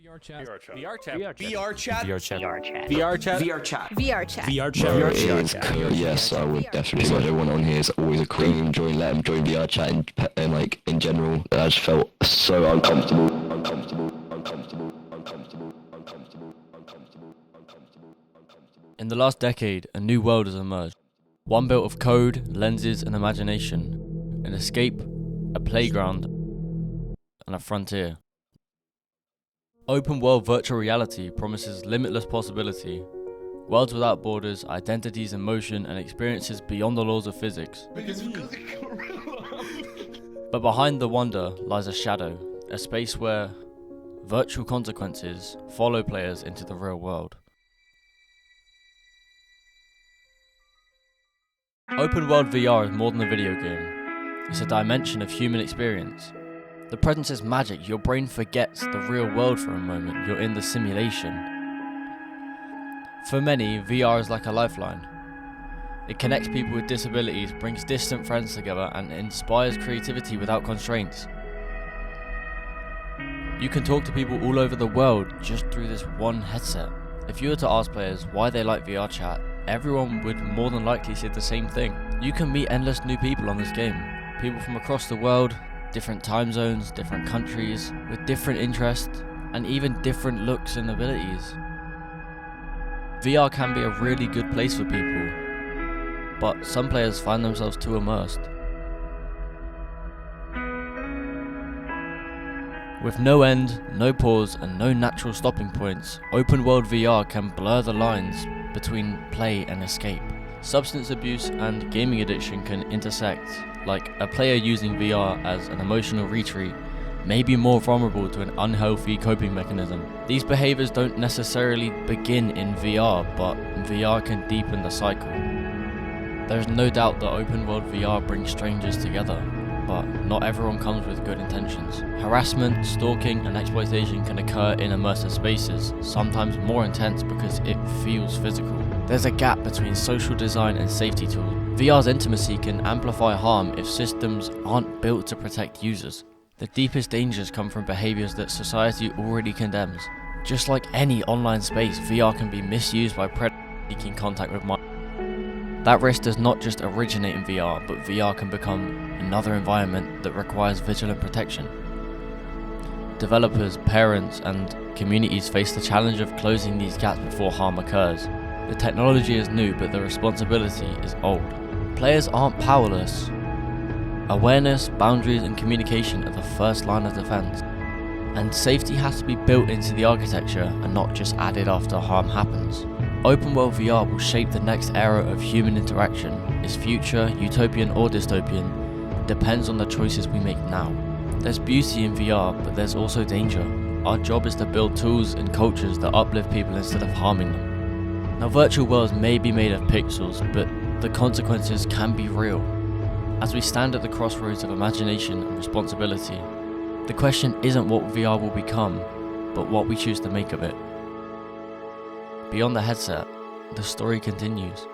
VRChat. Yes, I would definitely say everyone on here is always a queen. Let them join VRChat and like in general. I just felt so uncomfortable. In the last decade, a new world has emerged. One built of code, lenses, and imagination. An escape, a playground, and a frontier. Open world virtual reality promises limitless possibility. Worlds without borders, identities in motion, and experiences beyond the laws of physics. But behind the wonder lies a shadow, a space where virtual consequences follow players into the real world. Open world VR is more than a video game. It's a dimension of human experience. The presence is magic. Your brain forgets the real world for a moment. You're in the simulation. For many, VR is like a lifeline. It connects people with disabilities, brings distant friends together, and inspires creativity without constraints. You can talk to people all over the world just through this one headset. If you were to ask players why they like VRChat, everyone would more than likely say the same thing. You can meet endless new people on this game. People from across the world, different time zones, different countries, with different interests, and even different looks and abilities. VR can be a really good place for people, but some players find themselves too immersed. With no end, no pause, and no natural stopping points, open world VR can blur the lines between play and escape. Substance abuse and gaming addiction can intersect, like a player using VR as an emotional retreat may be more vulnerable to an unhealthy coping mechanism. These behaviors don't necessarily begin in VR, but VR can deepen the cycle. There's no doubt that open world VR brings strangers together, but not everyone comes with good intentions. Harassment, stalking, and exploitation can occur in immersive spaces, sometimes more intense because it feels physical. There's a gap between social design and safety tools. VR's intimacy can amplify harm if systems aren't built to protect users. The deepest dangers come from behaviors that society already condemns. Just like any online space, VR can be misused by predators seeking contact with minors. That risk does not just originate in VR, but VR can become another environment that requires vigilant protection. Developers, parents, and communities face the challenge of closing these gaps before harm occurs. The technology is new, but the responsibility is old. Players aren't powerless. Awareness, boundaries, and communication are the first line of defense. And safety has to be built into the architecture and not just added after harm happens. Open world VR will shape the next era of human interaction. Its future, utopian or dystopian, depends on the choices we make now. There's beauty in VR, but there's also danger. Our job is to build tools and cultures that uplift people instead of harming them. Now, virtual worlds may be made of pixels, but the consequences can be real. As we stand at the crossroads of imagination and responsibility, the question isn't what VR will become, but what we choose to make of it. Beyond the headset, the story continues.